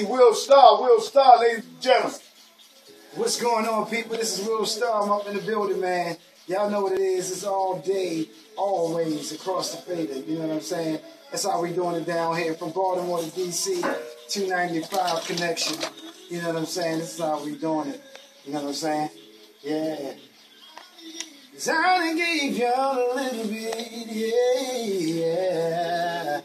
Will Star, ladies and gentlemen. What's going on, people? This is Will Star. I'm up in the building, man. Y'all know what it is. It's all day, always, across the fader. You know what I'm saying? That's how we doing it down here. From Baltimore to D.C., 295 connection. You know what I'm saying? This is how we doing it. You know what I'm saying? Yeah. 'Cause I done gave y'all a little bit, yeah.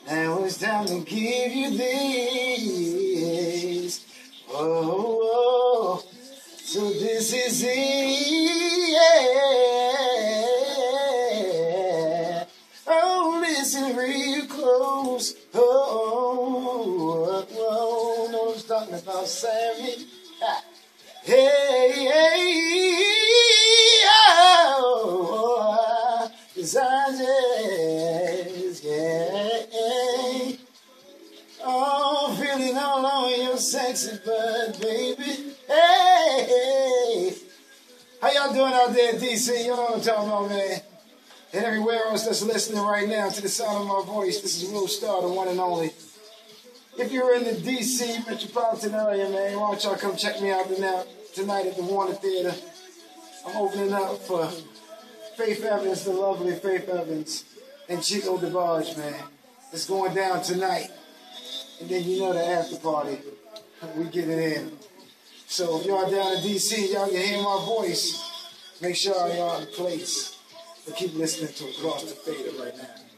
Now it's time to give you this. Oh, so this is it, yeah. Oh, listen real close. Oh, know I'm talking about Sammy. Hey, oh, 'cause I just, yeah. Oh, feeling all on your sexy butt, baby. Hey, how y'all doing out there in D.C.? You know what I'm talking about, man. And everywhere else that's listening right now to the sound of my voice, this is Will Star, the one and only. If you're in the D.C. metropolitan area, man, why don't y'all come check me out tonight at the Warner Theater. I'm opening up for Faith Evans, the lovely Faith Evans, and Chico DeBarge, man. It's going down tonight. And then you know the after party. We get it in. So if y'all down in D.C., y'all can hear my voice. Make sure y'all in place. But keep listening to Across the Fader right now.